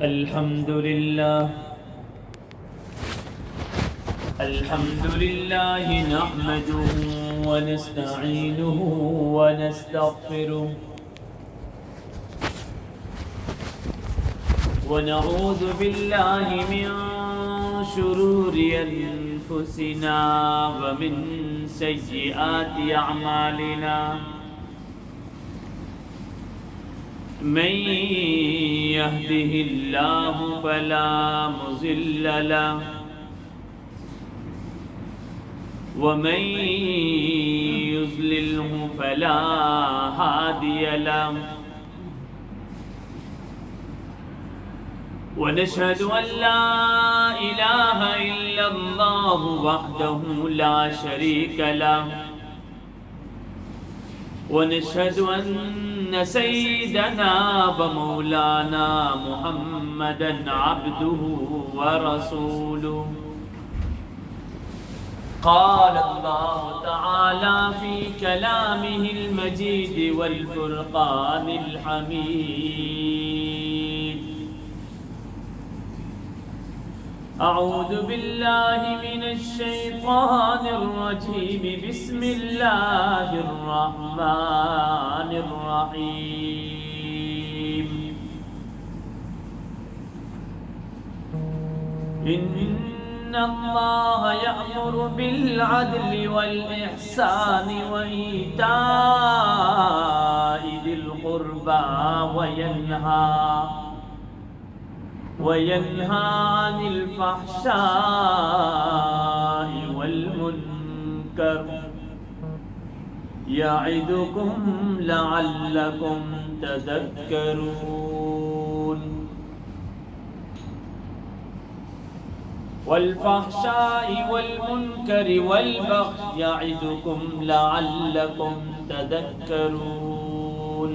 الحمد لله نحمده ونستعينه ونستغفره ونعوذ بالله من شرور أنفسنا ومن سيئات أعمالنا من يهده الله فلا مضل له ومن يضلله فلا هادي له ونشهد أن لا إله إلا الله وحده لا شريك له ونشهد أن سيدنا ومولانا محمدا عبده ورسوله قال الله تعالى في كلامه المجيد والفرقان الحميد أعوذ بالله من الشيطان الرجيم بسم الله الرحمن الرحيم إن الله يأمر بالعدل والإحسان وإيتاء ذي القربى وينهى عن الفحشاء والمنكر يعظكم لعلكم تذكرون والفحشاء والمنكر والبغي يعظكم لعلكم تذكرون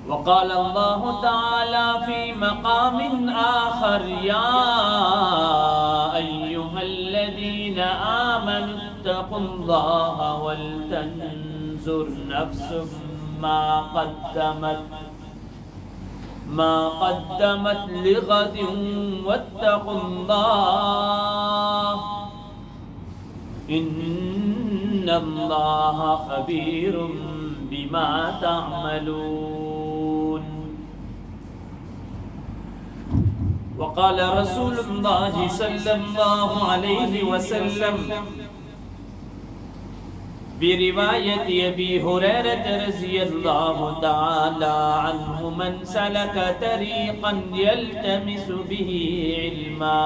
وقال الله تعالى في مقام آخر يا أيها الذين آمنوا اتقوا الله ولتنظر نفس ما قدمت لغد واتقوا الله إن الله خبير بما تعملون وقال رسول الله صلى الله عليه وسلم برواية أبي هريرة رضي الله تعالى عنه من سلك طريقا يلتمس به علما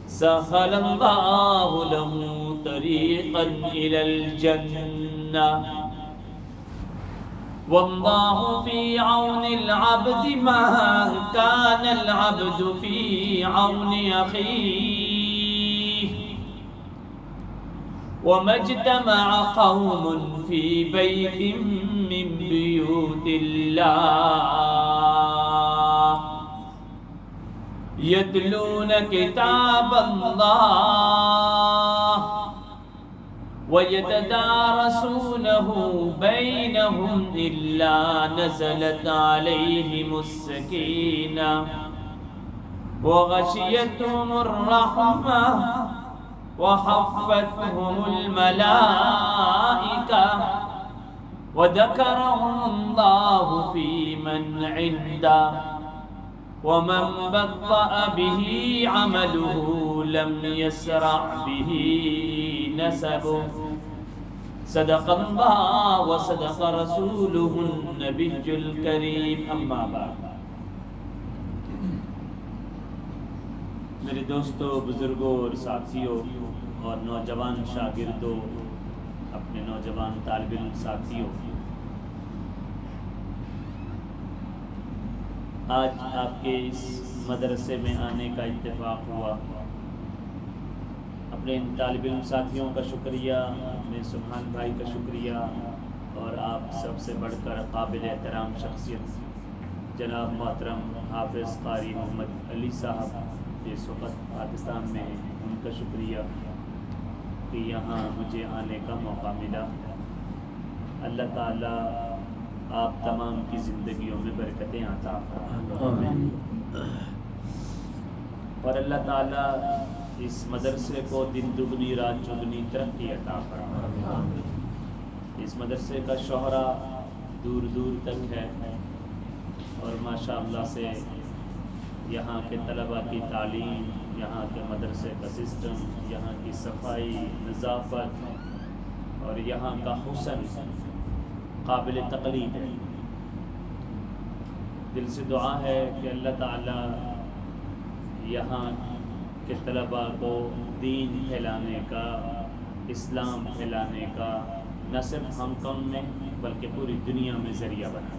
سهل الله له طريقا إلى الجنة والله في عون العبد ما كان العبد في عون أخيه وما اجتمع قوم في بيت من بيوت الله يتلون كتاب الله ويتدارسونه بينهم إلا نزلت عليهم السكينة وغشيتهم الرحمة وحفتهم الملائكة وذكرهم الله في من عنده ومن بطأ به عمله لم يسرع به نسبه صدق الله وصدق رسوله النبي الكريم اما بعد میرے دوستوں، بزرگوں اور ساتھیوں اور نوجوان شاگردوں، اپنے نوجوان طالب علم ساتھیوں، آج آپ کے اس مدرسے میں آنے کا اتفاق ہوا۔ اپنے ان طالب علم ساتھیوں کا شکریہ، اپنے سبحان بھائی کا شکریہ، اور آپ سب سے بڑھ کر قابل احترام شخصیت جناب محترم حافظ قاری محمد علی صاحب اس وقت پاکستان میں ہیں، ان کا شکریہ کہ یہاں مجھے آنے کا موقع ملا۔ اللہ تعالیٰ آپ تمام کی زندگیوں میں برکتیں عطا فرمائیں، اور اللہ تعالیٰ اس مدرسے کو دن دگنی رات چگنی ترقی عطا فرمائے۔ اس مدرسے کا شہرہ دور دور تک ہے، اور ماشاءاللہ سے یہاں کے طلباء کی تعلیم، یہاں کے مدرسے کا سسٹم، یہاں کی صفائی، نظافت اور یہاں کا حسن قابل تقلید ہے۔ دل سے دعا ہے کہ اللہ تعالیٰ یہاں کے طلباء کو دین پھیلانے کا، اسلام پھیلانے کا نہ صرف ہانگ کانگ میں بلکہ پوری دنیا میں ذریعہ بنا۔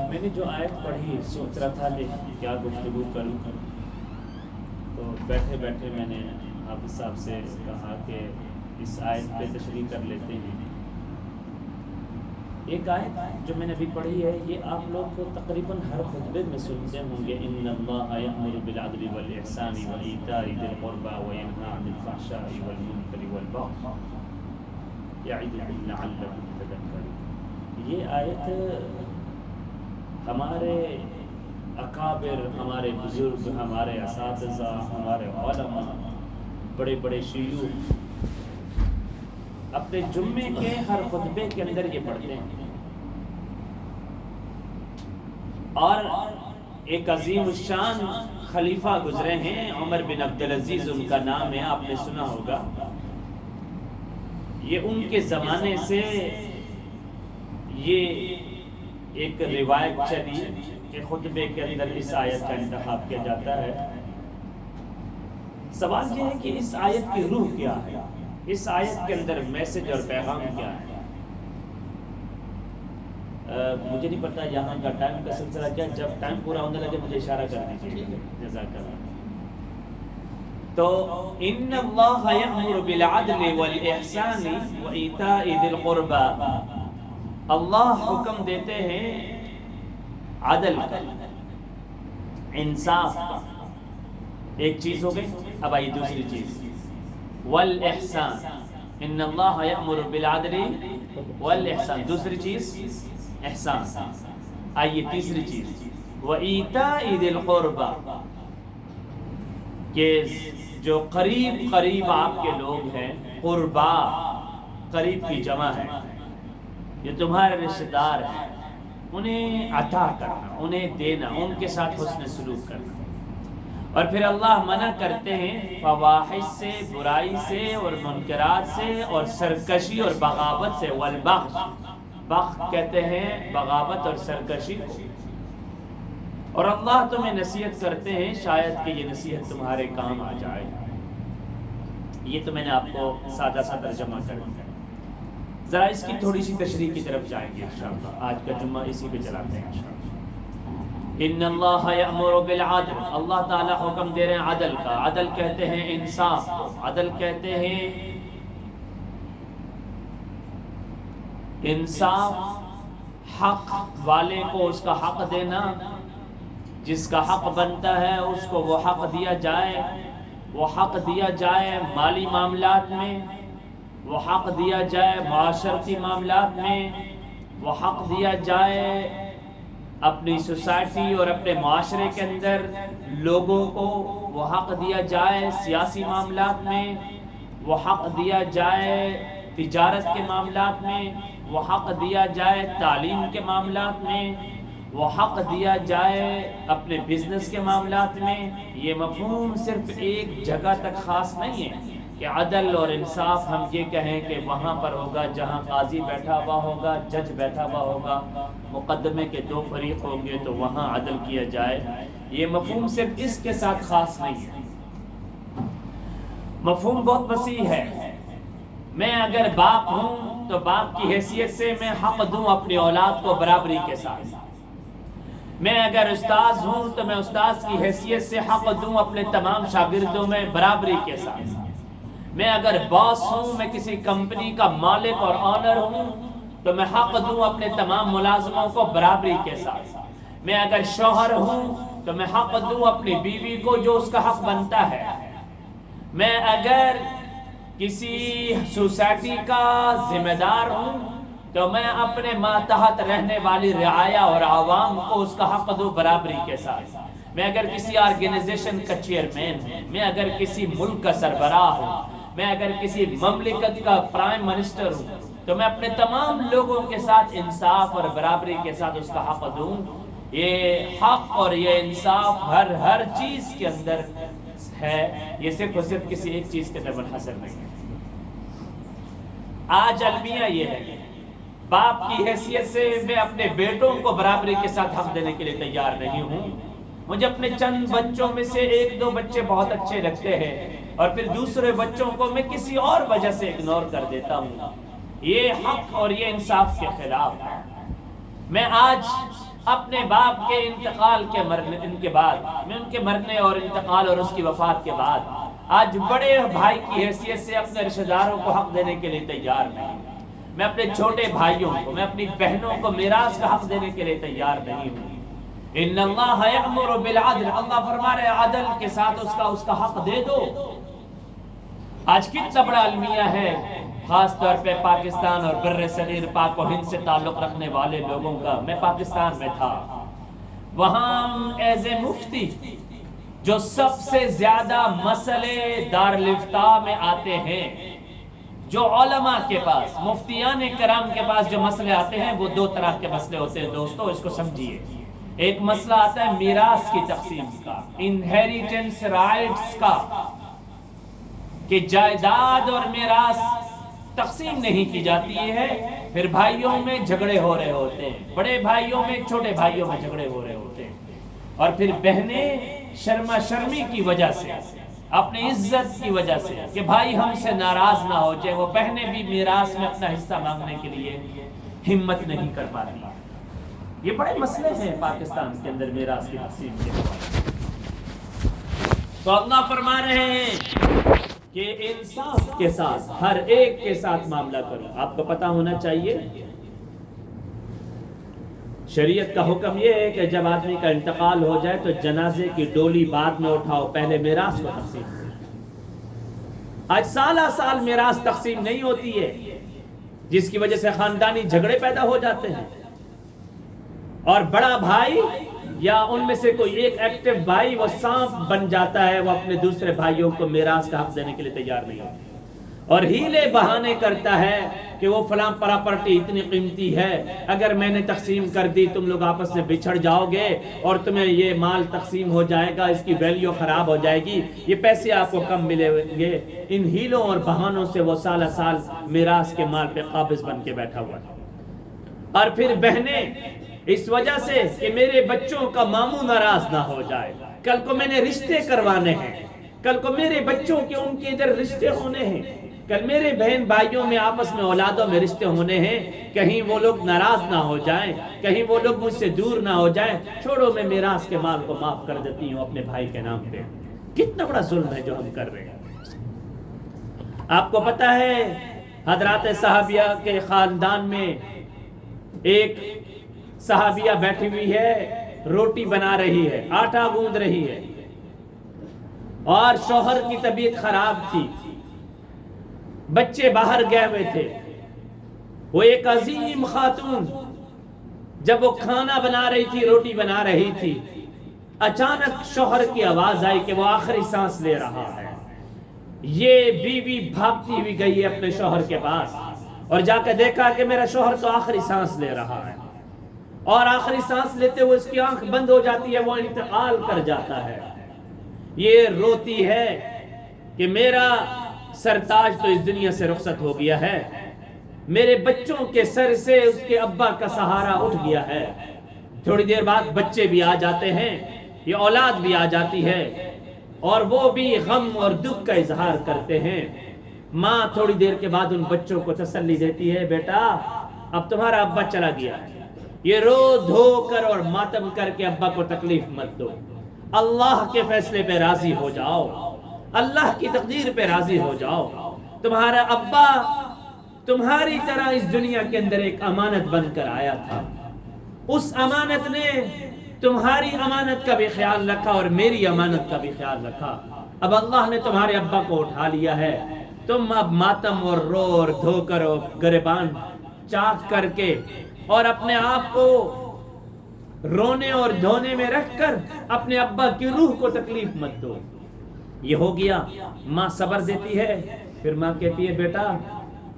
میں نے جو آیت پڑھی سوچ رہا تھا کہ کیا گفتگو کروں، تو بیٹھے بیٹھے میں نے حافظ صاحب سے کہا کہ اس آیت پہ تشریح کر لیتے ہیں۔ ایک آیت جو میں نے ابھی پڑھی ہے، یہ آپ لوگ کو تقریباً ہر خطبے میں سنتے ہوں گے، ان اللہ یأمر بالعدل والإحسان وإیتاء ذی القربى وینہی عن الفحشاء والمنکر والبغی یعظکم لعلکم تذکرون۔ یہ آیت ہمارے اکابر، ہمارے بزرگ، ہمارے اساتذہ، ہمارے علماء، بڑے بڑے شیوخ اپنے جمعے کے ہر خطبے کے اندر یہ پڑھتے ہیں۔ اور ایک عظیم الشان خلیفہ گزرے ہیں، عمر بن عبدالعزیز ان کا نام ہے، آپ نے سنا ہوگا۔ یہ ان کے زمانے سے یہ ایک روایت چلی کہ خطبے کے اندر اس آیت کا انتخاب کیا جاتا ہے۔ سوال یہ ہے کہ اس آیت کی روح کیا ہے، اس آیت کے اندر میسج اور پیغام کیا ہے؟ مجھے نہیں پتا یہاں کا ٹائم کا سلسلہ کیا، جب ٹائم پورا ہونے لگے مجھے اشارہ کر دیجیے، جزاک اللہ۔ تو ان اللہ یأمر بالعدل والإحسان وإیتاء ذی القربى، اللہ حکم دیتے ہیں عدل کا، انصاف کا، ایک چیز ہو گئی، اب آئی دوسری چیز، والإحسان، ان اللہ یأمر بالعدل والإحسان، دوسری چیز احسان، آئیے تیسری چیز، وإیتاء ذی القربى، کہ جو قریب آپ کے لوگ ہیں، قربا قریب کی جمع ہے، یہ تمہارے رشتہ دار ہیں، انہیں عطا کرنا، انہیں دینا، ان کے ساتھ حسن سلوک کرنا۔ اور پھر اللہ منع کرتے ہیں فواحش سے، برائی سے اور منکرات سے اور سرکشی اور بغاوت سے، والبغض، بغض کہتے ہیں بغاوت اور سرکشی کو۔ اور اللہ تمہیں نصیحت کرتے ہیں، شاید کہ یہ نصیحت تمہارے کام آ جائے۔ یہ تو میں نے آپ کو سادہ سا ترجمہ کر دیا، ذرا اس کی تھوڑی سی تشریح کی طرف جائیں گے انشاءاللہ۔ آج کا جمعہ اسی پہ چلاتے ہیں انشاءاللہ۔ ان اللہ یأمر بالعدل، اللہ تعالیٰ حکم دے رہے ہیں عدل کا۔ عدل کہتے ہیں انصاف کو، عدل کہتے ہیں انصاف، حق والے کو اس کا حق دینا، جس کا حق بنتا ہے اس کو وہ حق دیا جائے، وہ حق دیا جائے مالی معاملات میں، وہ حق دیا جائے معاشرتی معاملات میں، وہ حق دیا جائے اپنی سوسائٹی اور اپنے معاشرے کے اندر لوگوں کو، وہ حق دیا جائے سیاسی معاملات میں، وہ حق دیا جائے تجارت کے معاملات میں، وہ حق دیا جائے تعلیم کے معاملات میں، وہ حق دیا جائے اپنے بزنس کے معاملات میں۔ یہ مفہوم صرف ایک جگہ تک خاص نہیں ہے کہ عدل اور انصاف ہم یہ کہیں کہ وہاں پر ہوگا جہاں قاضی بیٹھا ہوا ہوگا، جج بیٹھا ہوا ہوگا، مقدمے کے دو فریق ہوں گے تو وہاں عدل کیا جائے۔ یہ مفہوم صرف اس کے ساتھ خاص نہیں ہے، مفہوم بہت وسیع ہے۔ میں اگر باپ ہوں تو باپ کی حیثیت سے میں حق دوں اپنی اولاد کو برابری کے ساتھ۔ میں اگر استاذ ہوں تو میں استاذ کی حیثیت سے حق دوں اپنے تمام شاگردوں میں برابری کے ساتھ۔ میں اگر باس ہوں، میں کسی کمپنی کا مالک اور آنر ہوں تو میں حق دوں اپنے تمام ملازموں کو برابری کے ساتھ۔ میں اگر شوہر ہوں تو میں حق دوں اپنی بیوی کو جو اس کا حق بنتا ہے۔ میں اگر کسی سوسائٹی کا ذمہ دار ہوں تو میں اپنے ماتحت رہنے والی رعایا اور عوام کو اس کا حق دوں برابری کے ساتھ۔ میں اگر کسی آرگنائزیشن کا چیئرمین ہوں، میں اگر کسی ملک کا سربراہ ہوں، میں اگر کسی مملکت کا پرائم منسٹر ہوں، تو میں اپنے تمام لوگوں کے ساتھ انصاف اور برابری کے ساتھ اس کا حق دوں۔ یہ حق اور یہ انصاف ہر چیز کے اندر ہے، یہ صرف اور صرف کسی ایک چیز کے اندر منحصر نہیں ہے۔ آج المیہ یہ ہے، باپ کی حیثیت سے میں اپنے بیٹوں کو برابری کے ساتھ حق دینے کے لیے تیار نہیں ہوں۔ مجھے اپنے چند بچوں میں سے ایک دو بچے بہت اچھے لگتے ہیں اور پھر دوسرے بچوں کو میں کسی اور وجہ سے اگنور کر دیتا ہوں۔ یہ حق اور یہ انصاف کے خلاف ہے۔ میں آج اپنے باپ کے انتقال کے بعد، میں ان کے مرنے اور انتقال اور اس کی وفات کے بعد آج بڑے بھائی کی حیثیت سے اپنے رشتہ داروں کو حق دینے کے لیے تیار نہیں۔ میں اپنے چھوٹے بھائیوں کو، میں اپنی بہنوں کو میراث کا حق دینے کے لیے تیار نہیں ہوں۔ ان اللہ یأمر بالعدل، اللہ فرما رہے عدل کے ساتھ اس کا حق دے دو۔ آج کتنا بڑا المیہ ہے، خاص طور پہ پاکستان اور بر صغیر پاک و ہند سے تعلق رکھنے والے لوگوں کا۔ میں پاکستان میں تھا، وہاں ایز اے مفتی جو سب سے زیادہ مسئلے دارالفتاء میں آتے ہیں، جو علماء کے پاس، مفتیان کرام کے پاس جو مسئلے آتے ہیں، وہ دو طرح کے مسئلے ہوتے ہیں۔ دوستو اس کو سمجھیے، ایک مسئلہ آتا ہے میراث کی تقسیم کا، انہیریٹنس رائٹس کا، کہ جائیداد اور میراث تقسیم نہیں کی جاتی ہے، پھر بھائیوں میں جھگڑے ہو رہے ہوتے ہیں، بڑے بھائیوں میں چھوٹے بھائیوں میں جھگڑے ہو رہے ہوتے ہیں، اور پھر بہنیں شرما شرمی کی وجہ سے، اپنی عزت کی وجہ سے کہ بھائی ہم سے ناراض نہ ہو جائے، وہ بہنیں بھی میراث میں اپنا حصہ مانگنے کے لیے ہمت نہیں کر پاتی۔ یہ بڑے مسئلے ہیں پاکستان کے اندر میراث کی تقسیم کے بعد۔ تو اللہ فرما رہے ہیں کہ انصاف کے ساتھ ہر ایک کے ساتھ معاملہ کرو۔ آپ کو پتہ ہونا چاہیے شریعت کا حکم یہ ہے کہ جب آدمی کا انتقال ہو جائے تو جنازے کی ڈولی بعد میں اٹھاؤ، پہلے میراث کو تقسیم کرو۔ آج سالہ سال میراث تقسیم نہیں ہوتی ہے، جس کی وجہ سے خاندانی جھگڑے پیدا ہو جاتے ہیں، اور بڑا بھائی یا ان میں سے کوئی ایک ایکٹیو بھائی وہ سانپ بن جاتا ہے، وہ اپنے دوسرے بھائیوں کو میراث کا حق دینے کے لیے تیار نہیں ہوتا، اور ہیلے بہانے کرتا ہے کہ وہ فلاں پراپرٹی اتنی قیمتی ہے، اگر میں نے تقسیم کر دی تم لوگ آپس میں بچھڑ جاؤ گے اور تمہیں یہ مال تقسیم ہو جائے گا، اس کی ویلیو خراب ہو جائے گی، یہ پیسے آپ کو کم ملیں گے۔ ان ہیلوں اور بہانوں سے وہ سالہ سال میراث کے مال پہ قابض بن کے بیٹھا ہوا ہے۔ اور پھر بہنیں اس وجہ سے کہ میرے بچوں کا ماموں ناراض نہ ہو جائے، کل کو میں نے رشتے کروانے ہیں، کل کو میرے بچوں کے ان کے ادھر رشتے ہونے ہیں، کل میرے بہن بھائیوں میں آپس میں اولادوں میں رشتے ہونے ہیں، کہیں وہ لوگ ناراض نہ ہو جائیں، کہیں وہ لوگ مجھ سے دور نہ ہو جائیں، چھوڑو میں میراث کے مال کو معاف کر دیتی ہوں اپنے بھائی کے نام پہ۔ کتنا بڑا ظلم ہے جو ہم کر رہے ہیں۔ آپ کو پتہ ہے حضرات صحابیہ کے خاندان میں ایک صحابیہ بیٹھی ہوئی ہے، روٹی بنا رہی ہے، آٹا گوندھ رہی ہے، اور شوہر کی طبیعت خراب تھی، بچے باہر گئے ہوئے تھے۔ وہ ایک عظیم خاتون جب وہ کھانا بنا رہی تھی، روٹی بنا رہی تھی، اچانک شوہر کی آواز آئی کہ وہ آخری سانس لے رہا ہے۔ یہ بیوی بھاگتی ہوئی گئی ہے اپنے شوہر کے پاس اور جا کے دیکھا کہ میرا شوہر تو آخری سانس لے رہا ہے، اور آخری سانس لیتے ہوئے اس کی آنکھ بند ہو جاتی ہے، وہ انتقال کر جاتا ہے۔ یہ روتی ہے کہ میرا سرتاج تو اس دنیا سے رخصت ہو گیا ہے، میرے بچوں کے سر سے اس کے ابا کا سہارا اٹھ گیا ہے۔ تھوڑی دیر بعد بچے بھی آ جاتے ہیں، یہ اولاد بھی آ جاتی ہے، اور وہ بھی غم اور دکھ کا اظہار کرتے ہیں۔ ماں تھوڑی دیر کے بعد ان بچوں کو تسلی دیتی ہے، بیٹا اب تمہارا ابا چلا گیا ہے، یہ رو دھو کر اور ماتم کر کے ابا کو تکلیف مت دو، اللہ کے فیصلے پہ راضی ہو جاؤ، اللہ کی تقدیر پہ راضی ہو جاؤ۔ تمہارا ابا تمہاری طرح اس دنیا کے اندر ایک امانت بن کر آیا تھا، اس امانت نے تمہاری امانت کا بھی خیال رکھا اور میری امانت کا بھی خیال رکھا۔ اب اللہ نے تمہارے ابا کو اٹھا لیا ہے، تم اب ماتم اور رو اور دھو کر اور گریبان چاک کر کے اور اپنے آپ کو رونے اور دھونے میں رکھ کر اپنے ابا کی روح کو تکلیف مت دو۔ یہ ہو گیا، ماں صبر دیتی ہے، پھر ماں کہتی ہے بیٹا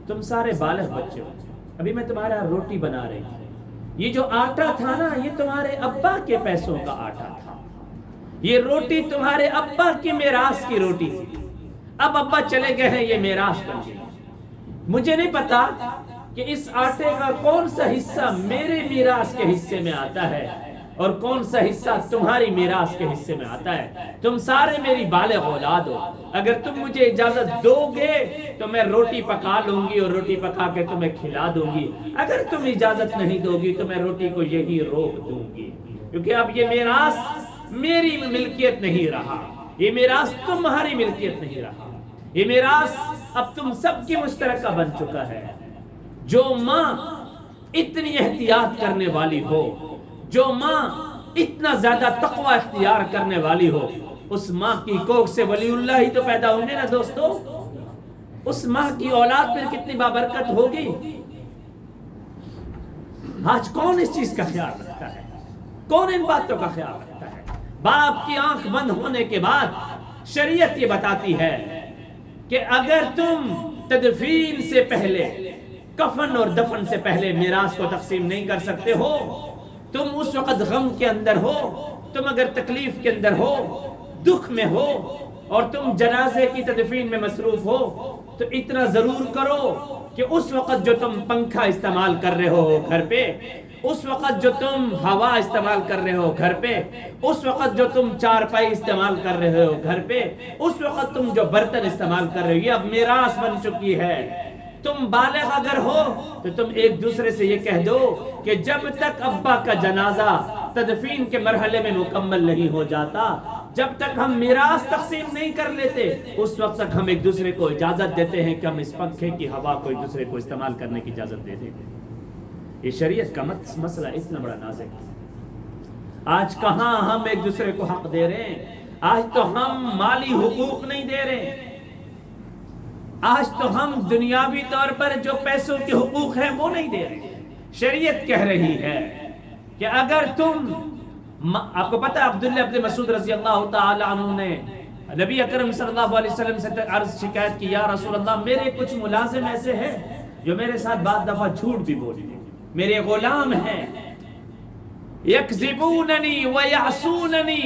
تم سارے بالغ بچے ہو، ابھی میں تمہارا روٹی بنا رہی تھی، یہ جو آٹا تھا نا یہ تمہارے ابا کے پیسوں کا آٹا تھا، یہ روٹی تمہارے ابا کی میراث کی روٹی تھی، اب ابا چلے گئے ہیں، یہ میراث بن گئی، مجھے نہیں پتا کہ اس آٹے کا کون سا حصہ میرے میراث کے حصے میں آتا ہے اور کون سا حصہ تمہاری میراث کے حصے میں آتا ہے، تم سارے میری بالغ اولاد ہو، اگر تم مجھے اجازت دو گے تو میں روٹی پکا لوں گی اور روٹی پکا کے تمہیں کھلا دوں گی، اگر تم اجازت نہیں دو گی تو میں روٹی کو یہی روک دوں گی، کیونکہ اب یہ میراث میری ملکیت نہیں رہا، یہ میراث تمہاری ملکیت نہیں رہا، یہ میراث اب تم سب کی مشترکہ بن چکا ہے۔ جو ماں اتنی احتیاط کرنے والی ہو، جو ماں اتنا زیادہ تقوی اختیار کرنے والی ہو، اس ماں کی کوکھ سے ولی اللہ ہی تو پیدا ہوں گے نا دوستو، اس ماں کی اولاد پھر کتنی بابرکت ہوگی۔ آج کون اس چیز کا خیال رکھتا ہے؟ کون ان باتوں کا خیال رکھتا ہے؟ باپ کی آنکھ بند ہونے کے بعد شریعت یہ بتاتی ہے کہ اگر تم تدفین سے پہلے، کفن اور دفن سے پہلے میراث کو تقسیم نہیں کر سکتے ہو، تم اس وقت غم کے اندر ہو، تم اگر تکلیف کے اندر ہو، دکھ میں ہو اور تم جنازے کی تدفین میں مصروف ہو، تو اتنا ضرور کرو کہ اس وقت جو تم پنکھا استعمال کر رہے ہو گھر پہ، اس وقت جو تم ہوا استعمال کر رہے ہو گھر پہ، اس وقت جو تم چارپائی استعمال کر رہے ہو گھر پہ، اس وقت تم جو برتن استعمال کر رہے ہو، یہ اب میراث بن چکی ہے۔ تم بالغ اگر ہو تو تم ایک دوسرے سے یہ کہہ دو کہ جب تک ابا کا جنازہ تدفین کے مرحلے میں مکمل نہیں ہو جاتا، جب تک ہم میراث تقسیم نہیں کر لیتے، اس وقت تک ہم ایک دوسرے کو اجازت دیتے ہیں کہ ہم اس پنکھے کی ہوا کو ایک دوسرے کو استعمال کرنے کی اجازت دے دیں۔ یہ شریعت کا مسئلہ اتنا بڑا نازک ہے۔ آج کہاں ہم ایک دوسرے کو حق دے رہے ہیں؟ آج تو ہم مالی حقوق نہیں دے رہے، آج تو ہم دنیاوی طور پر جو پیسوں کے حقوق ہیں وہ نہیں دے رہے۔ شریعت کہہ رہی ہے کہ اگر تم، آپ کو پتہ عبداللہ ابن مسعود رضی اللہ تعالی عنہ نے نبی اکرم صلی اللہ علیہ وسلم سے شکایت کی، یا رسول اللہ میرے کچھ ملازم ایسے ہیں جو میرے ساتھ بعض دفعہ جھوٹ بھی بولتے ہیں، میرے غلام ہیں، یکذبوننی ویعصوننی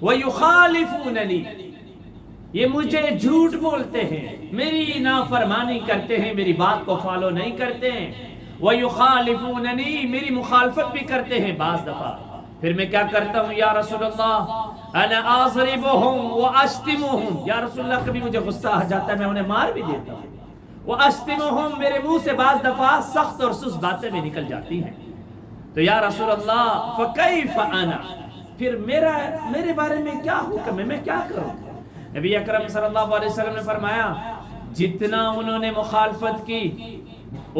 ویخالفوننی، یہ مجھے جھوٹ بولتے ہیں، میری نافرمانی کرتے ہیں، میری بات کو فالو نہیں کرتے ہیں، وَيُخَالِفُونَنِي، میری مخالفت بھی کرتے ہیں بعض دفعہ، پھر میں کیا کرتا ہوں یا رسول اللہ، أَنَا أَضْرِبُهُمْ وَأَشْتِمُهُمْ، یا رسول اللہ کبھی مجھے غصہ آ جاتا ہے میں انہیں مار بھی دیتا ہوں، وَأَشْتِمُهُمْ، میرے منہ سے بعض دفعہ سخت اور سست باتیں بھی نکل جاتی ہیں، تو یا رسول اللہ فَكَيْفَ أَنَا، پھر میرے بارے میں کیا حکم ہے، میں کیا کروں؟ نبی اکرم صلی اللہ علیہ وسلم نے فرمایا جتنا انہوں نے مخالفت کی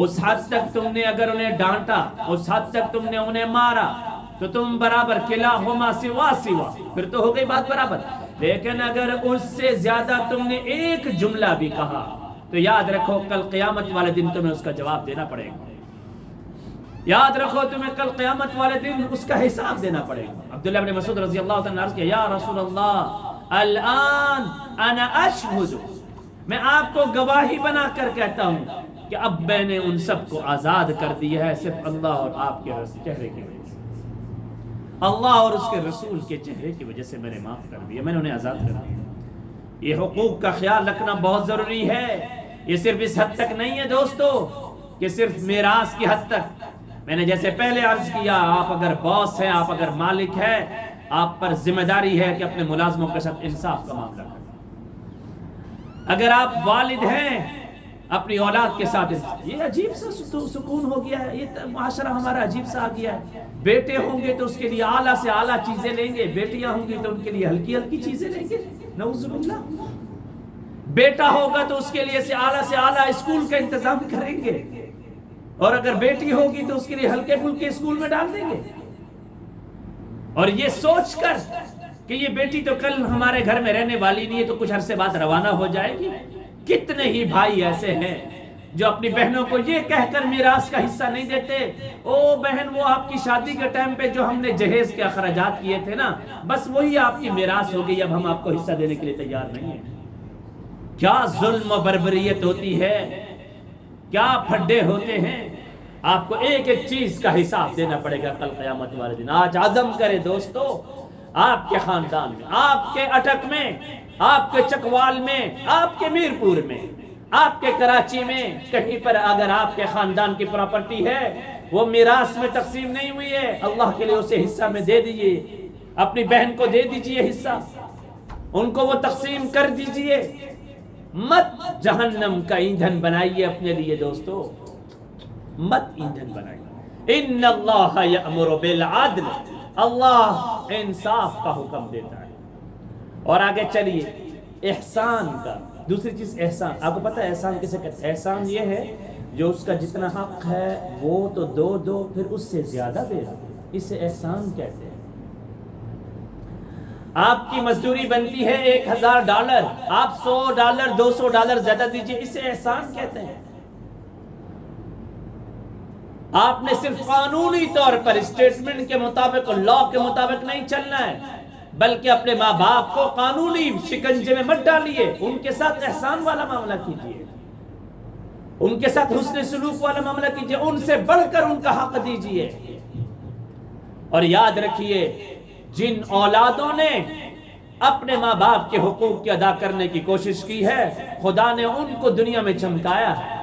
اس حد تک تم نے اگر انہیں ڈانٹا، اس حد تک تم نے انہیں مارا تو تم برابر، کلاہما سوا سوا، پھر تو ہو گئی بات برابر، لیکن اگر اس سے زیادہ تم نے ایک جملہ بھی کہا تو یاد رکھو کل قیامت والے دن تمہیں اس کا جواب دینا پڑے گا، یاد رکھو تمہیں کل قیامت والے دن اس کا حساب دینا پڑے گا۔ عبداللہ بن مسعود رضی اللہ عنہ نے عرض کیا یا رسول اللہ الان انا اشہد، میں آپ کو گواہی بنا کر کہتا ہوں کہ اب میں نے ان سب کو آزاد کر دیا ہے صرف اللہ اور آپ کے چہرے کی وجہ سے، اللہ اور اس کے رسول کے چہرے کی وجہ سے میں نے معاف کر دیا، میں نے انہیں آزاد کر دیا۔ یہ حقوق کا خیال رکھنا بہت ضروری ہے، یہ صرف اس حد تک نہیں ہے دوستو کہ صرف میراث کی حد تک، میں نے جیسے پہلے عرض کیا آپ اگر باس ہیں، آپ اگر مالک ہیں، آپ پر ذمہ داری ہے کہ اپنے ملازموں کے ساتھ انصاف کا معاملہ کریں، اگر آپ والد ہیں اپنی اولاد کے ساتھ، یہ عجیب سا سکون ہو گیا ہے، یہ معاشرہ ہمارا عجیب سا آ گیا ہے، بیٹے ہوں گے تو اس کے لیے اعلیٰ سے اعلیٰ چیزیں لیں گے، بیٹیاں ہوں گی تو ان کے لیے ہلکی ہلکی چیزیں لیں گے، نعوذ باللہ، بیٹا ہوگا تو اس کے لیے اعلیٰ سے اعلیٰ اسکول کا انتظام کریں گے، اور اگر بیٹی ہوگی تو اس کے لیے ہلکے پھلکے اسکول میں ڈال دیں گے، اور یہ سوچ کر کہ یہ بیٹی تو کل ہمارے گھر میں رہنے والی نہیں ہے تو کچھ عرصے بعد روانہ ہو جائے گی۔ کتنے ہی بھائی ایسے ہیں جو اپنی بہنوں کو یہ کہہ کر میراث کا حصہ نہیں دیتے، او بہن وہ آپ کی شادی کے ٹائم پہ جو ہم نے جہیز کے اخراجات کیے تھے نا، بس وہی آپ کی میراث ہو گئی، اب ہم آپ کو حصہ دینے کے لیے تیار نہیں ہیں۔ کیا ظلم و بربریت ہوتی ہے، کیا پھڈے ہوتے ہیں۔ آپ کو ایک ایک چیز کا حساب دینا پڑے گا کل قیامت والے دن۔ آج عزم کرے دوستو، آپ کے خاندان میں، آپ کے اٹک میں، آپ کے چکوال میں، آپ کے میرپور میں، آپ کے کراچی میں، کہیں پر اگر آپ کے خاندان کی پراپرٹی ہے وہ میراث میں تقسیم نہیں ہوئی ہے، اللہ کے لیے اسے حصہ میں دے دیجئے، اپنی بہن کو دے دیجئے حصہ، ان کو وہ تقسیم کر دیجئے۔ مت جہنم کا ایندھن بنائیے اپنے لیے دوستو، مت ایندھن بنائیے۔ ان اللہ یأمر بالعدل، اللہ انصاف کا حکم دیتا ہے۔ اور آگے چلیے احسان کا، دوسری چیز احسان۔ آپ کو پتہ ہے احسان کسے کہتے ہیں؟ احسان یہ ہے جو اس کا جتنا حق ہے وہ تو دو پھر اس سے زیادہ دے دو، اسے احسان کہتے ہیں۔ آپ کی مزدوری بنتی ہے $1000، آپ $100 $200 زیادہ دیجئے، اسے احسان کہتے ہیں۔ آپ نے صرف قانونی طور پر اسٹیٹمنٹ کے مطابق، لا کے مطابق نہیں چلنا ہے، بلکہ اپنے ماں باپ کو قانونی شکنجے میں مت ڈالیے، ان کے ساتھ احسان والا معاملہ کیجیے، ان کے ساتھ حسن سلوک والا معاملہ کیجیے، ان سے بڑھ کر ان کا حق دیجیے۔ اور یاد رکھیے جن اولادوں نے اپنے ماں باپ کے حقوق کی ادا کرنے کی کوشش کی ہے، خدا نے ان کو دنیا میں چمکایا ہے،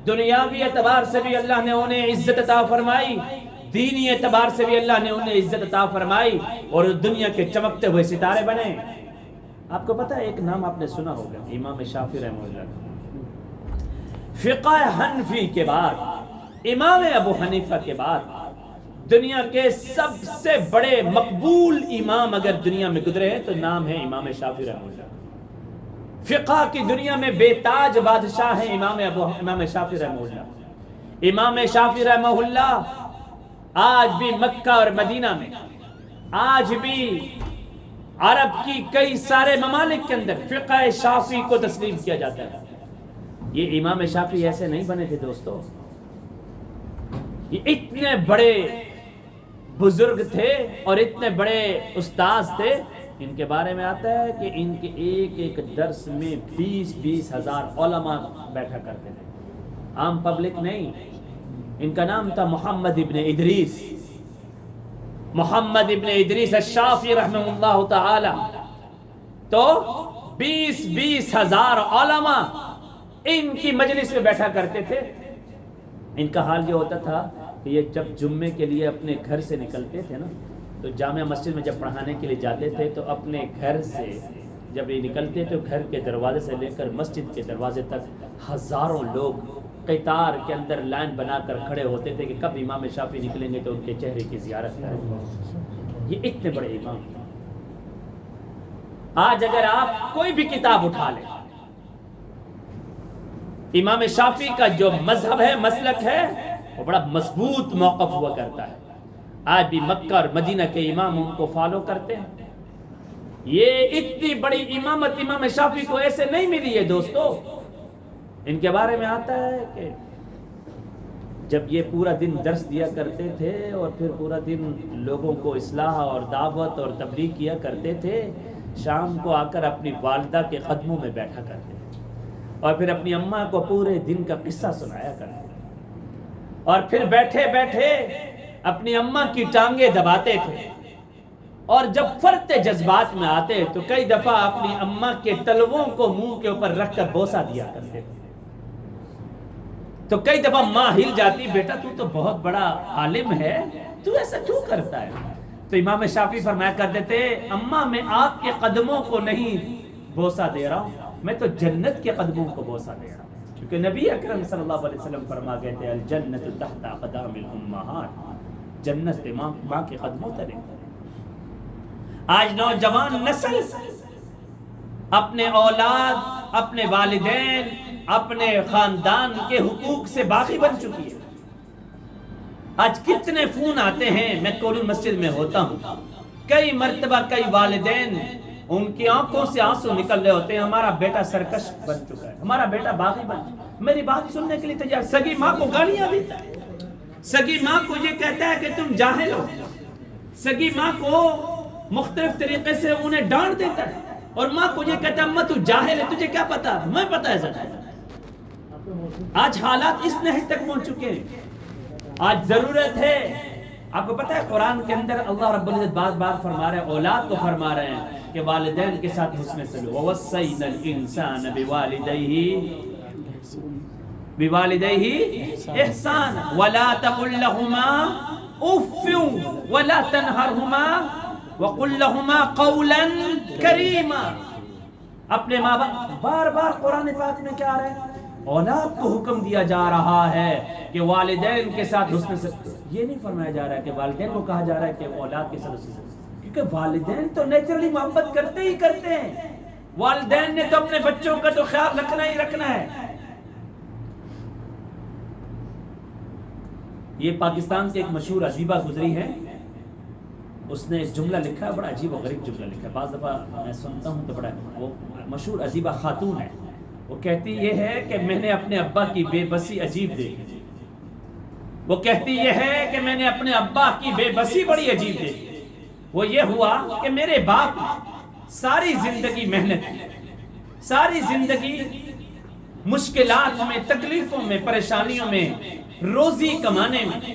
دنیاوی اعتبار سے بھی اللہ نے انہیں عزت عطا فرمائی، دینی اعتبار سے بھی اللہ نے انہیں عزت عطا فرمائی، اور دنیا کے چمکتے ہوئے ستارے بنے۔ آپ کو پتہ ہے ایک نام آپ نے سنا ہوگا، امام شافعی رحمہ اللہ۔ فقہ حنفی کے بعد، امام ابو حنیفہ کے بعد، دنیا کے سب سے بڑے مقبول امام اگر دنیا میں گزرے ہیں تو نام ہے امام شافعی رحمہ اللہ۔ فقہ کی دنیا میں بے تاج بادشاہ ہیں امام شافعی رحمہ اللہ۔ امام شافعی رحمہ اللہ آج بھی مکہ اور مدینہ میں، آج بھی عرب کی کئی سارے ممالک کے اندر فقہ شافعی کو تسلیم کیا جاتا ہے۔ یہ امام شافعی ایسے نہیں بنے تھے دوستو، یہ اتنے بڑے بزرگ تھے اور اتنے بڑے استاذ تھے، ان کے بارے میں آتا ہے کہ ان کے ایک ایک درس میں 20-20 ہزار علماء بیٹھا کرتے تھے، عام پبلک نہیں۔ ان کا نام تھا محمد ابن ادریس، محمد ابن ادریس الشافعی رحمہ اللہ تعالی۔ تو 20-20 ہزار علماء ان کی مجلس میں بیٹھا کرتے تھے۔ ان کا حال یہ ہوتا تھا کہ یہ جب جمعے کے لیے اپنے گھر سے نکلتے تھے نا، تو جامعہ مسجد میں جب پڑھانے کے لیے جاتے تھے تو اپنے گھر سے جب یہ نکلتے تو گھر کے دروازے سے لے کر مسجد کے دروازے تک ہزاروں لوگ قطار کے اندر لائن بنا کر کھڑے ہوتے تھے کہ کب امام شافعی نکلیں گے تو ان کے چہرے کی زیارت کریں۔ یہ اتنے بڑے امام ہیں۔ آج اگر آپ کوئی بھی کتاب اٹھا لیں، امام شافعی کا جو مذہب ہے، مسلک ہے، وہ بڑا مضبوط موقف ہوا کرتا ہے۔ آج بھی مکہ اور مدینہ کے امام ان کو فالو کرتے ہیں۔ یہ اتنی بڑی امامت امام شافعی کو ایسے نہیں ملی ہے دوستو۔ ان کے بارے میں آتا ہے کہ جب یہ پورا دن درس دیا کرتے تھے اور پھر پورا دن لوگوں کو اصلاح اور دعوت اور تبلیغ کیا کرتے تھے، شام کو آ کر اپنی والدہ کے قدموں میں بیٹھا کرتے تھے اور پھر اپنی اماں کو پورے دن کا قصہ سنایا کرتے تھے، اور پھر بیٹھے بیٹھے اپنی اماں کی ٹانگیں دباتے تھے، اور جب فرط جذبات میں آتے تو کئی دفعہ اپنی اماں کے تلووں کو منہ کے اوپر رکھ کر بوسہ دیا کرتے تھے۔ تو کئی دفعہ ماں ہل جاتی، بیٹا تو تو بہت بڑا عالم ہے، تو ایسا کیوں کرتا ہے؟ تو امام شافعی فرمایا کرتے تھے، اماں میں آپ کے قدموں کو نہیں بوسہ دے رہا ہوں، میں تو جنت کے قدموں کو بوسہ دے رہا ہوں، کیونکہ نبی اکرم صلی اللہ علیہ وسلم فرما گئے تھے الجنت تحت اقدام الامہات، جنت ماں کے قدموں تلے۔ آج نوجوان نسل اپنے اولاد، اپنے والدین، اپنے خاندان کے حقوق سے باغی بن چکی ہے۔ آج کتنے فون آتے ہیں، میں کولون مسجد میں ہوتا ہوں، کئی مرتبہ کئی والدین ان کی آنکھوں سے آنسو نکل رہے ہوتے ہیں، ہمارا بیٹا سرکش بن چکا ہے، ہمارا بیٹا باغی بن چکا ہے۔ میری بات سننے کے لیے تیار. سگی ماں کو گالیاں دیتا ہے, سگی ماں کو یہ کہتا ہے کہ تم جاہل ہو, سگی ماں کو مختلف طریقے سے انہیں ڈانٹ دیتا ہے, اور ماں کو یہ کہتا ہے اماں تو جاہل ہے, تجھے کیا پتا, میں پتا ہے سر. آج حالات اس نحو تک پہنچ چکے ہیں. آج ضرورت ہے, آپ کو پتا ہے قرآن کے اندر اللہ رب العزت بار بار فرما رہے ہیں, اولاد کو فرما رہے ہیں کہ والدین کے ساتھ حسن سلوک. وَوَصَّيْنَا الْإِنسَانَ بِوَالِدَيْهِ إِحْسَانًا وَلَا تَقُلْ لَهُمَا أُفٍّ وَلَا تَنْهَرْهُمَا وَقُلْ لَهُمَا قَوْلًا كَرِيمًا. اپنے ماں باپ, بار بار قرآن پاک میں کیا آ رہا ہے, اولاد کو حکم دیا جا رہا ہے کہ والدین کے ساتھ حسن سے. یہ نہیں فرمایا جا رہا ہے کہ والدین کو کہا جا رہا ہے کہ اولاد کے ساتھ حسن سے, کیونکہ والدین تو نیچرلی محبت کرتے ہی کرتے ہیں. والدین نے تو اپنے بچوں کا تو خیال رکھنا ہی رکھنا ہے. یہ پاکستان کے ایک مشہور ادیبہ گزری ہے, اس نے ایک جملہ لکھا ہے, بڑا عجیب و غریب جملہ لکھا ہے. بعض دفعہ میں سنتا ہوں تو بڑا, وہ مشہور ادیبہ خاتون ہے, وہ کہتی یہ ہے کہ میں نے اپنے ابا کی بے بسی عجیب دیکھی. وہ کہتی یہ ہے کہ میں نے اپنے ابا کی بے بسی بڑی عجیب دیکھی. وہ یہ ہوا کہ میرے باپ ساری زندگی محنت کی, ساری زندگی مشکلات میں, تکلیفوں میں, پریشانیوں میں, روزی کمانے میں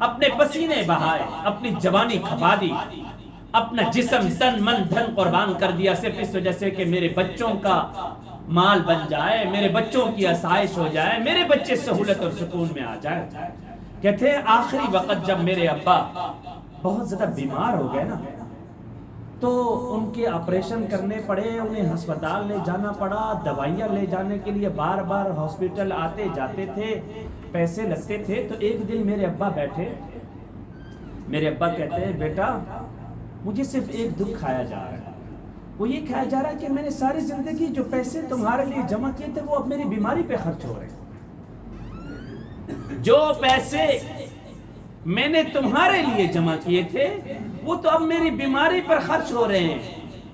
اپنے پسینے بہائے, اپنی جوانی کھپا دی, اپنا جسم تن من دھن قربان کر دیا, صرف اس وجہ سے کہ میرے بچوں کا مال بن جائے, میرے بچوں کی آسائش ہو جائے, میرے بچے سہولت اور سکون میں آ جائے. کہتے ہیں آخری وقت جب میرے ابا بہت زیادہ بیمار ہو گئے نا, تو ان کے آپریشن کرنے پڑے, انہیں ہسپتال لے جانا پڑا, دوائیاں لے جانے کے لیے بار بار ہاسپٹل آتے جاتے تھے, پیسے لگتے تھے. تو ایک دن میرے ابا بیٹھے, میرے ابا کہتے ہیں بیٹا مجھے صرف ایک دکھ کھایا جا رہا ہے. وہ یہ کھایا جا رہا ہے کہ میں نے ساری زندگی جو پیسے تمہارے لیے جمع کیے تھے وہ اب میری بیماری پہ خرچ ہو رہے ہیں. جو پیسے میں نے تمہارے لیے جمع کیے تھے وہ تو اب میری بیماری پر خرچ ہو رہے ہیں.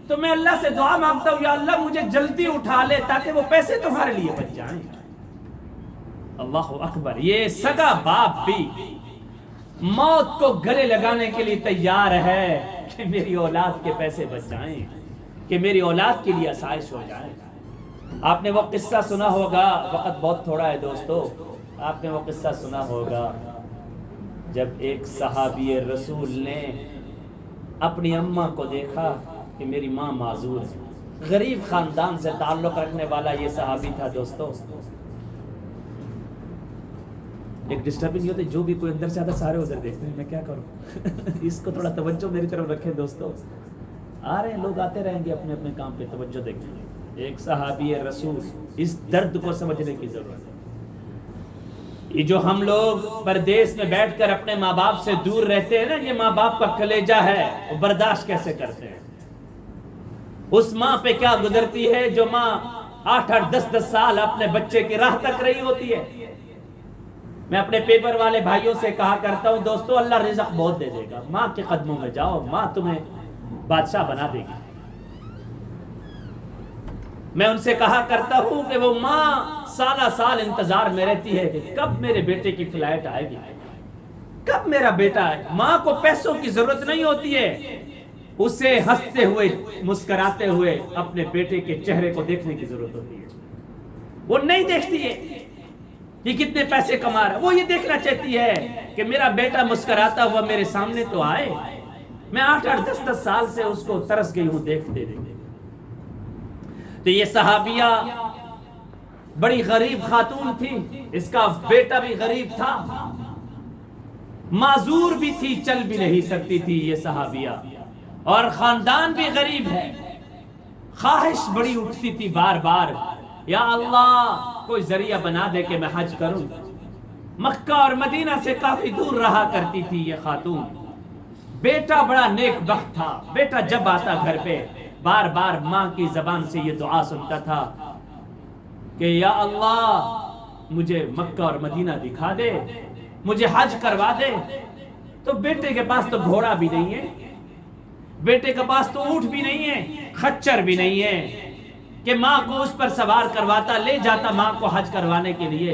تو میں اللہ سے دعا مانگتا ہوں یا اللہ مجھے جلدی اٹھا لے تاکہ وہ پیسے تمہارے لیے بچ جائیں. اللہ اکبر. یہ سگا باپ بھی موت کو گلے لگانے کے لیے تیار ہے کہ میری اولاد کے پیسے بچ جائیں, کہ میری اولاد کے لیے آسائش ہو جائے. آپ نے وہ قصہ سنا ہوگا, وقت بہت تھوڑا ہے دوستو, آپ نے وہ قصہ سنا ہوگا جب ایک صحابی رسول نے اپنی اماں کو دیکھا کہ میری ماں معذور ہے. غریب خاندان سے تعلق رکھنے والا یہ صحابی تھا دوستو. ایک ڈسٹربنگ یہ ہوتا ہے, جو بھی کوئی اندر سے آتا سارے ادھر دیکھتے ہیں, میں کیا کروں. اس کو تھوڑا توجہ میری طرف رکھیں دوستو. آ رہے ہیں لوگ, آتے رہیں گے اپنے اپنے کام پہ, توجہ دیکھیں. ایک صحابی رسول, اس درد کو سمجھنے کی ضرورت ہے. یہ جو ہم لوگ پردیس میں بیٹھ کر اپنے ماں باپ سے دور رہتے ہیں نا, یہ ماں باپ کا کلیجہ ہے, وہ برداشت کیسے کرتے ہیں. اس ماں پہ کیا گزرتی ہے جو ماں 8-8 10-10 سال اپنے بچے کی راہ تک رہی ہوتی ہے. میں اپنے پیپر والے بھائیوں سے کہا کرتا ہوں دوستو اللہ رزق بہت دے دے گا, ماں کے قدموں میں جاؤ, ماں تمہیں بادشاہ بنا دے گی. میں ان سے کہا کرتا ہوں کہ وہ ماں سالہ سال انتظار میں رہتی ہے کہ کب میرے بیٹے کی فلائٹ آئے گی, کب میرا بیٹا آئے. ماں کو پیسوں کی ضرورت نہیں ہوتی ہے, اسے ہنستے ہوئے مسکراتے ہوئے اپنے بیٹے کے چہرے کو دیکھنے کی ضرورت ہوتی ہے. وہ نہیں دیکھتی ہے یہ کتنے پیسے کما رہا ہے, وہ یہ دیکھنا چاہتی ہے کہ میرا بیٹا مسکراتا ہوا میرے سامنے تو آئے. میں 8-8 10-10 سال سے اس کو ترس گئی ہوں دیکھتے دیکھتے. تو یہ صحابیہ بڑی غریب خاتون تھی, اس کا بیٹا بھی غریب تھا, معذور بھی تھی, چل بھی نہیں سکتی تھی یہ صحابیہ, اور خاندان بھی غریب ہے. خواہش بڑی اٹھتی تھی بار بار, یا اللہ کوئی ذریعہ بنا دے کہ میں حج کروں. مکہ اور مدینہ سے کافی دور رہا کرتی تھی یہ خاتون. بیٹا بڑا نیک بخت تھا, بیٹا جب آتا گھر پہ بار بار ماں کی زبان سے یہ دعا سنتا تھا کہ یا اللہ مجھے مکہ اور مدینہ دکھا دے, مجھے حج کروا دے. تو بیٹے کے پاس تو گھوڑا بھی نہیں ہے, بیٹے کے پاس تو اونٹ بھی نہیں ہے, خچر بھی نہیں ہے, کہ ماں کو اس پر سوار کرواتا، لے جاتا ماں کو حج کروانے کے لیے،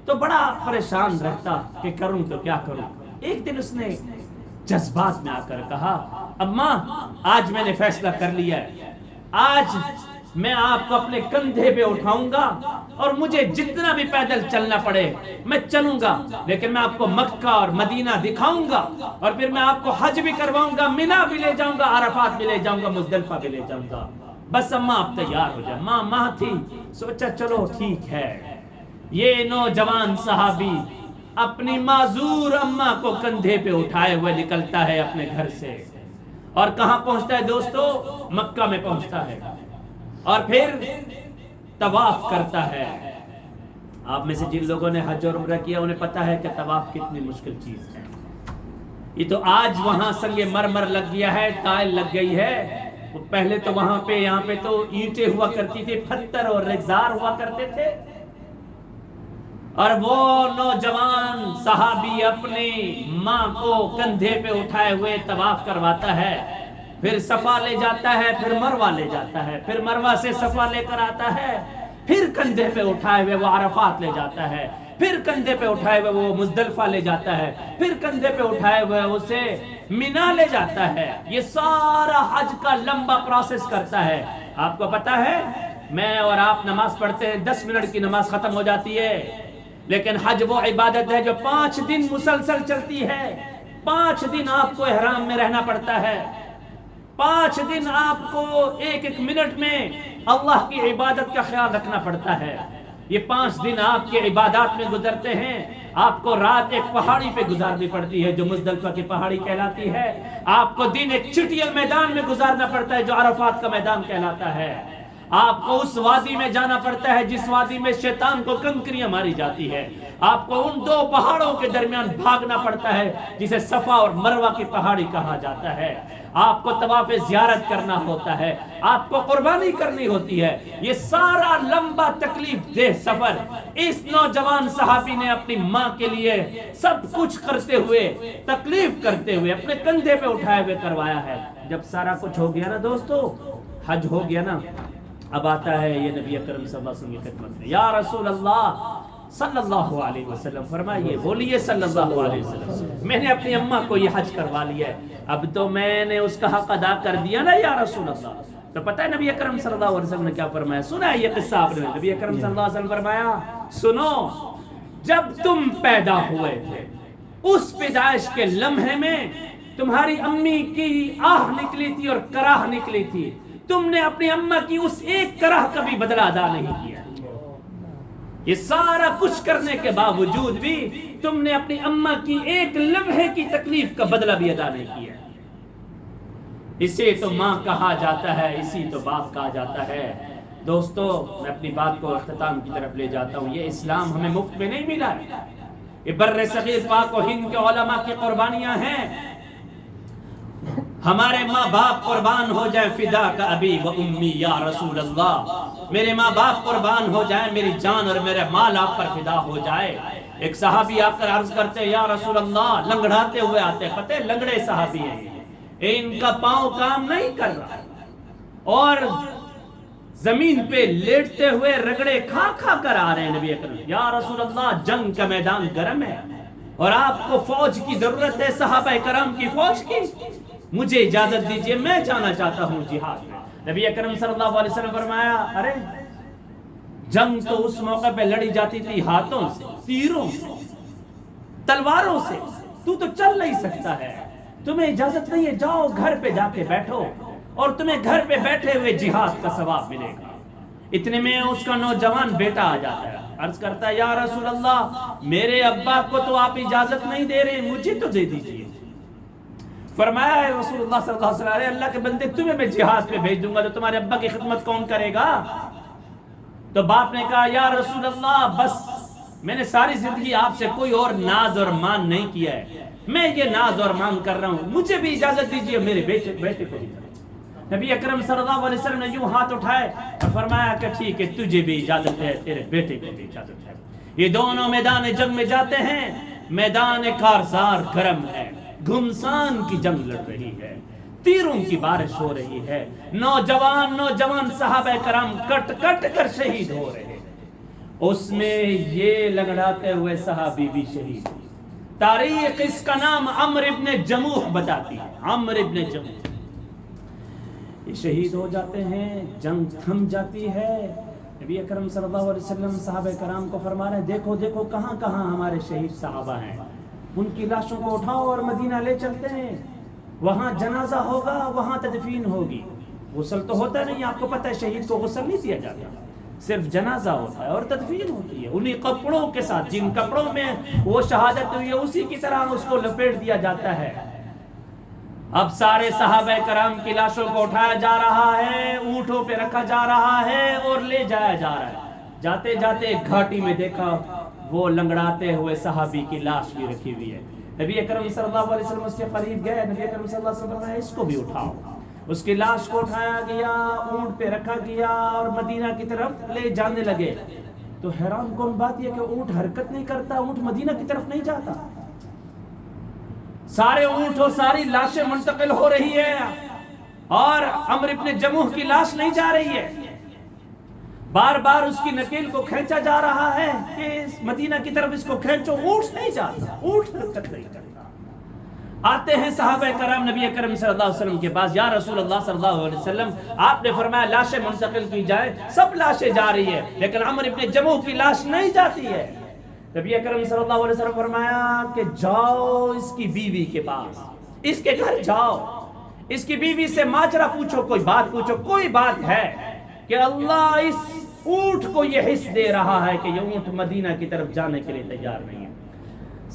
تو بڑا پریشان رہتا کہ کروں تو کیا کروں۔ ایک دن اس نے جذبات میں آ کر کہا، اماں آج میں نے فیصلہ کر لیا ہے، آج میں آپ کو اپنے کندھے پہ اٹھاؤں گا اور مجھے جتنا بھی پیدل چلنا پڑے میں چلوں گا، لیکن میں آپ کو مکہ اور مدینہ دکھاؤں گا، اور پھر میں آپ کو حج بھی کرواؤں گا، منی بھی لے جاؤں گا، عرفات بھی لے جاؤں گا، مزدلفہ بھی لے جاؤں گا، بس اماں آپ تیار ہو جائے۔ ماں تھی، سوچا چلو ٹھیک ہے۔ یہ نوجوان صحابی اپنی معذور اماں کو کندھے پہ اٹھائے ہوئے نکلتا ہے اپنے گھر سے، اور کہاں پہنچتا ہے دوستو؟ مکہ میں پہنچتا ہے، اور پھر طواف کرتا ہے۔ آپ میں سے جن لوگوں نے حج اور عمرہ کیا انہیں پتا ہے کہ طواف کتنی مشکل چیز ہے۔ یہ تو آج وہاں سنگ مرمر لگ گیا ہے، ٹائل لگ گئی ہے، پہلے تو وہاں پہ یہاں پہ تو اینٹیں ہوا کرتی تھی، پتھر اور ریگزار ہوا کرتے تھے۔ اور وہ نوجوان صحابی اپنی ماں کو کندھے پہ اٹھائے ہوئے طواف کرواتا ہے، پھر صفا لے جاتا ہے، پھر مروہ لے جاتا ہے، پھر مروہ سے صفا لے کر آتا ہے، پھر کندھے پہ اٹھائے ہوئے وہ عرفات لے جاتا ہے، پھر کندھے پہ اٹھائے ہوئے وہ مزدلفہ لے جاتا ہے، پھر کندھے پہ اٹھائے ہوئے اسے منی لے جاتا ہے۔ یہ سارا حج کا لمبا پروسیس کرتا ہے۔ آپ کو پتا ہے میں اور آپ نماز پڑھتے ہیں، 10 منٹ کی نماز ختم ہو جاتی ہے، لیکن حج وہ عبادت ہے جو 5 دن مسلسل چلتی ہے۔ 5 دن آپ کو احرام میں رہنا پڑتا ہے، 5 دن آپ کو ایک ایک منٹ میں اللہ کی عبادت کا خیال رکھنا پڑتا ہے۔ یہ 5 دن آپ کے عبادات میں گزرتے ہیں۔ آپ کو رات ایک پہاڑی پہ گزارنی پڑتی ہے جو مزدلفہ کی پہاڑی کہلاتی ہے، آپ کو دن ایک چٹیل میدان میں گزارنا پڑتا ہے جو عرفات کا میدان کہلاتا ہے، آپ کو اس وادی میں جانا پڑتا ہے جس وادی میں شیطان کو کنکریاں ماری جاتی ہے، آپ کو ان 2 پہاڑوں کے درمیان بھاگنا پڑتا ہے جسے صفا اور مروہ کی پہاڑی کہا جاتا ہے، آپ کو طواف زیارت کرنا ہوتا ہے، آپ کو قربانی کرنی ہوتی ہے۔ یہ سارا لمبا تکلیف دہ سفر اس نوجوان صحابی نے اپنی ماں کے لیے سب کچھ کرتے ہوئے، تکلیف کرتے ہوئے، اپنے کندھے پہ اٹھائے ہوئے کروایا ہے۔ جب سارا کچھ ہو گیا نا دوستو، حج ہو گیا نا، اب آتا ہے یہ نبی اکرم صلی اللہ علیہ وسلم کی خدمت میں، یا رسول اللہ صلی اللہ علیہ وسلم، فرمائیے، بولیے صلی اللہ علیہ وسلم، میں نے اپنی اماں کو یہ حج کروا لیا ہے، اب تو میں نے اس کا حق ادا کر دیا نا یا رسول اللہ۔ تو پتہ ہے نبی اکرم صلی اللہ علیہ وسلم نے کیا فرمایا؟ سنا ہے یہ قصہ آپ نے؟ نبی اکرم صلی اللہ علیہ وسلم فرمایا، سنو، جب تم پیدا ہوئے تھے اس پیدائش کے لمحے میں تمہاری امی کی آہ نکلی تھی اور کراہ نکلی تھی، تم نے اپنی اماں کی اس ایک کراہ کا بھی بدلہ ادا نہیں کیا۔ یہ سارا کچھ کرنے کے باوجود بھی تم نے اپنی اماں کی ایک لمحے کی تکلیف کا بدلہ بھی ادا نہیں کیا۔ اسے تو ماں کہا جاتا ہے، اسی تو باپ کہا جاتا ہے۔ دوستو، میں اپنی بات کو اختتام کی طرف لے جاتا ہوں۔ یہ اسلام ہمیں مفت میں نہیں ملا ہے، یہ بر صغیر پاک و ہند کے علماء کی قربانیاں ہیں۔ ہمارے ماں باپ قربان ہو جائیں، فدا کا ابی و امی یا رسول اللہ، میرے ماں باپ قربان ہو جائیں، میری جان اور میرے مال آپ پر فدا ہو جائے۔ ایک صحابی آ کر عرض کرتے یا رسول اللہ، لنگڑاتے ہوئے آتے، پتہ ہے لنگڑے صحابی ہیں، ان کا پاؤں کام نہیں کر رہا، اور زمین پہ لیٹتے ہوئے رگڑے کھا کھا کر آ رہے ہیں۔ نبی اکرم، یا رسول اللہ، جنگ کا میدان گرم ہے اور آپ کو فوج کی ضرورت ہے، صحابہ کرام کی فوج کی، مجھے اجازت دیجئے، میں جانا چاہتا ہوں جہاد میں۔ نبی اکرم صلی اللہ علیہ وسلم فرمایا، ارے جنگ تو اس موقع پہ لڑی جاتی تھی ہاتھوں سے، تیروں سے، تلواروں سے، تو چل نہیں سکتا ہے، تمہیں اجازت نہیں ہے، جاؤ گھر پہ جا کے بیٹھو اور تمہیں گھر پہ بیٹھے ہوئے جہاد کا ثواب ملے گا۔ اتنے میں اس کا نوجوان بیٹا آ جاتا ہے، عرض کرتا ہے یا رسول اللہ، میرے ابا کو تو آپ اجازت نہیں دے رہے، مجھے تو دے دیجئے۔ فرمایا ہے رسول اللہ صلی اللہ علیہ وسلم، اللہ کے بندے، تمہیں میں جہاد پہ بھیج دوں گا تو تمہارے ابا کی خدمت کون کرے گا؟ تو باپ نے کہا یا رسول اللہ، بس میں نے ساری زندگی آپ سے کوئی اور ناز اور مان نہیں کیا ہے، میں یہ ناز اور مان کر رہا ہوں، مجھے بھی اجازت دیجئے، میرے بیٹے کو بھی۔ نبی اکرم صلی اللہ علیہ وسلم نے یوں ہاتھ اٹھائے اور فرمایا کہ ٹھیک ہے، تجھے بھی اجازت ہے، تیرے بیٹے کو بھی اجازت ہے۔ یہ دونوں میدان جنگ میں جاتے ہیں، میدان کارزار گرم ہے، گھمسان کی جنگ لڑ رہی ہے، تیروں کی بارش ہو رہی ہے، نوجوان صحابہ کرام کٹ کٹ کر شہید ہو رہے ہیں، اس میں یہ لنگڑاتے ہوئے صحابی بھی شہید. تاریخ اس کا نام عمرو ابن جموح بتاتی ہے. عمرو ابن جموح یہ شہید ہو جاتے ہیں، جنگ تھم جاتی ہے. نبی اکرم صلی اللہ علیہ وسلم صحابہ کرام کو فرما رہے ہیں دیکھو دیکھو کہاں کہاں ہمارے شہید صحابہ ہیں، ان کی لاشوں کو اٹھاؤ اور مدینہ لے چلتے ہیں، وہاں جنازہ ہوگا، وہاں تدفین ہوگی. غسل تو ہوتا نہیں، آپ کو پتہ ہے شہید کو غسل نہیں دیا جاتا، صرف جنازہ ہوتا ہے اور تدفین ہوتی ہے انہی کپڑوں کے ساتھ جن کپڑوں میں وہ شہادت ہوئی ہے، اسی کی طرح اس کو لپیٹ دیا جاتا ہے. اب سارے صحابہ کرام کی لاشوں کو اٹھایا جا رہا ہے، اونٹوں پہ رکھا جا رہا ہے اور لے جایا جا رہا ہے. جاتے جاتے ایک گھاٹی میں دیکھا وہ لنگڑاتے ہوئے صحابی کی لاش بھی رکھی ہوئی ہے. نبی اکرم صلی اللہ علیہ وسلم اس کے قریب گئے، نبی اکرم صلی اللہ علیہ وسلم نے اس کو بھی اٹھاؤ. اس کی لاش کو اٹھایا گیا، اونٹ پہ رکھا گیا اور مدینہ کی طرف لے جانے لگے. تو حیران کون بات یہ کہ اونٹ حرکت نہیں کرتا، اونٹ مدینہ کی طرف نہیں جاتا. سارے اونٹ اور ساری لاشیں منتقل ہو رہی ہے اور عمرو ابن جموح کی لاش نہیں جا رہی ہے. بار بار اس کی نکیل کو کھینچا جا رہا ہے کہ مدینہ کی طرف اس کو کھینچو، اونٹ نہیں جاتا، اونٹ حرکت نہیں کرتا. آتے ہیں صحابہ کرام نبی اکرم صلی اللہ علیہ وسلم کے پاس، یا رسول اللہ صلی اللہ علیہ وسلم آپ نے فرمایا لاشیں منتقل کی جائے. سب لاشیں جا رہی ہے لیکن عمرو ابن جموح کی لاش نہیں جاتی ہے. نبی اکرم صلی اللہ علیہ وسلم فرمایا کہ جاؤ اس کی بیوی کے پاس، اس کے گھر جاؤ، اس کی بیوی سے ماجرا پوچھو، کوئی بات پوچھو، کوئی بات ہے کہ اللہ اس اونٹ کو یہ حص دے رہا ہے کہ یہ اونٹ مدینہ کی طرف جانے کے لیے تیار نہیں ہے.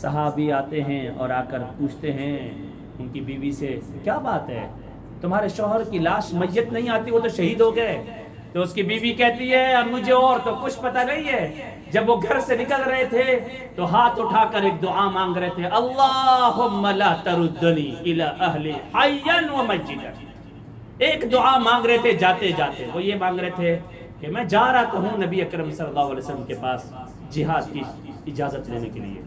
صحابی آتے ہیں اور آ کر پوچھتے ہیں ان کی بیوی سے کیا بات ہے، تمہارے شوہر کی لاش میت نہیں آتی، وہ تو شہید ہو گئے. تو اس کی بیوی کہتی ہے اب مجھے اور تو کچھ پتہ نہیں ہے. جب وہ گھر سے نکل رہے تھے تو ہاتھ اٹھا کر ایک دعا مانگ رہے تھے، اللہم لا تردنی الی اہلی حیا و میتا. ایک دعا مانگ رہے تھے جاتے جاتے، وہ یہ مانگ رہے تھے کہ میں جا رہا تو ہوں نبی اکرم صلی اللہ علیہ وسلم کے پاس جہاد کی اجازت لینے کے لیے،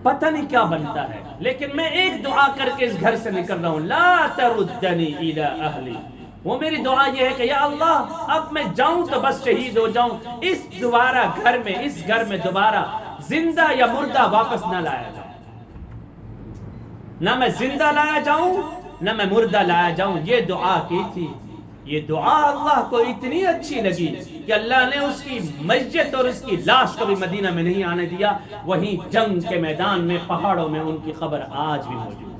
پتہ نہیں کیا بنتا ہے، لیکن میں ایک دعا کر کے اس گھر سے نکل رہا ہوں، لا تردنی الی اہلی. وہ میری دعا یہ ہے کہ یا اللہ اب میں جاؤں تو بس شہید ہو جاؤں، اس دوبارہ گھر میں، اس گھر میں دوبارہ زندہ یا مردہ واپس نہ لایا جاؤں، نہ میں زندہ لایا جاؤں نہ میں مردہ لایا جاؤں. یہ دعا کی تھی. یہ دعا اللہ کو اتنی اچھی لگی کہ اللہ نے اس کی مسجد اور اس کی لاش کو بھی مدینہ میں نہیں آنے دیا. وہیں جنگ کے میدان میں پہاڑوں میں ان کی قبر آج بھی موجود.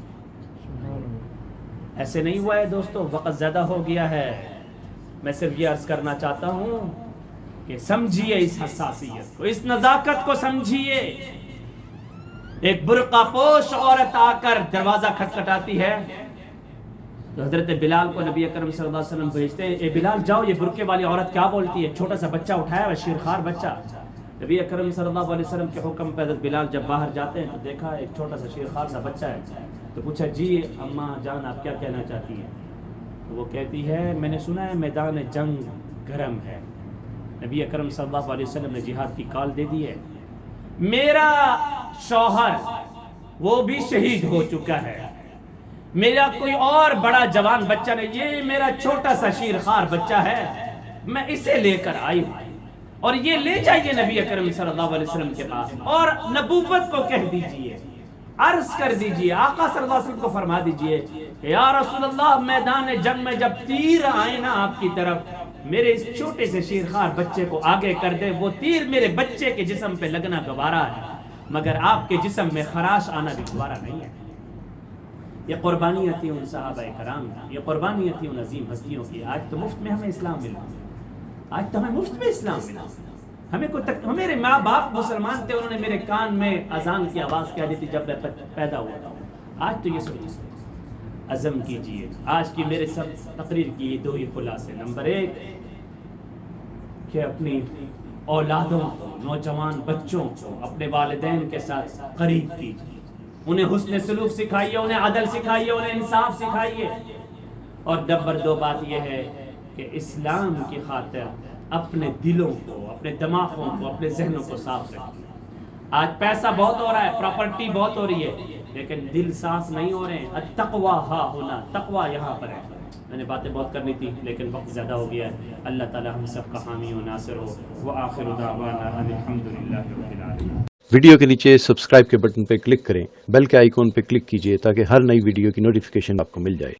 ایسے نہیں ہوا ہے دوستو، وقت زیادہ ہو گیا ہے. میں صرف یہ عرض کرنا چاہتا ہوں کہ سمجھیے اس حساسیت کو، اس نزاکت کو سمجھیے. ایک برقع پوش عورت آ کر دروازہ کھٹکھٹاتی ہے تو حضرت بلال کو نبی اکرم صلی اللہ علیہ وسلم بھیجتے ہیں، اے بلال جاؤ یہ برقعے والی عورت کیا بولتی ہے. چھوٹا سا بچہ اٹھایا ہوا، شیرخوار بچہ. نبی اکرم صلی اللہ علیہ وسلم کے حکم پہ حضرت بلال جب باہر جاتے ہیں تو دیکھا ایک چھوٹا سا شیرخوار سا بچہ ہے. تو پوچھا جی اماں جان آپ کیا کہنا چاہتی ہیں؟ تو وہ کہتی ہے میں نے سنا ہے میدان جنگ گرم ہے، نبی اکرم صلی اللہ علیہ وسلم نے جہاد کی کال دے دی ہے، میرا شوہر وہ بھی شہید ہو چکا ہے، میرا کوئی اور بڑا جوان بچہ نہیں، یہ میرا چھوٹا سا شیرخوار بچہ ہے، میں اسے لے کر آئی ہوں اور یہ لے جائیے نبی اکرم صلی اللہ علیہ وسلم کے پاس اور نبوت کو کہہ دیجئے، عرض کر دیجئے، آقا صلی اللہ علیہ وسلم کو فرما دیجئے کہ یا رسول اللہ میدان جنگ میں جب تیر آئے نا آپ کی طرف، میرے اس چھوٹے سے شیرخوار بچے کو آگے کر دے، وہ تیر میرے بچے کے جسم پہ لگنا گوارا ہے مگر آپ کے جسم میں خراش آنا بھی گوارا نہیں ہے. یہ قربانیاں تھیں ان صحابہ کرام کی، یہ قربانیاں تھیں ان عظیم ہستیوں کی. آج تو مفت میں ہمیں اسلام ملا، آج تو ہمیں مفت میں اسلام ملا. میرے ماں باپ مسلمان تھے، انہوں نے میرے کان میں اذان کی آواز کیا دی تھی جب میں پیدا ہوا تھا. آج تو یہ سنیے، عزم کیجئے. آج کی میرے سب تقریر کی دو ہی خلاصے. نمبر 1 کہ اپنی اولادوں کو، نوجوان بچوں کو اپنے والدین کے ساتھ قریب کیجئے، انہیں حسن سلوک سکھائیے، انہیں عدل سکھائیے، انہیں انصاف سکھائیے. اور نمبر 2 بات یہ ہے کہ اسلام کی خاطر اپنے دلوں کو، اپنے دماغوں کو، اپنے ذہنوں کو صاف رکھیے. آج پیسہ بہت ہو رہا ہے، پراپرٹی بہت ہو رہی ہے، لیکن دل سانس نہیں ہو رہے ہیں. التقویٰ ہا ہونا، تقویٰ یہاں پر ہے. میں نے باتیں بہت کرنی تھی لیکن وقت زیادہ ہو گیا ہے. اللہ تعالی ہم سب کا حامی و ناصر ہو. وآخر دعوانا ان الحمدللہ رب العالمین. ویڈیو کے نیچے سبسکرائب کے بٹن پہ کلک کریں، بیل کے آئیکن پہ کلک کیجئے تاکہ ہر نئی ویڈیو کی نوٹیفیکیشن آپ کو مل جائے.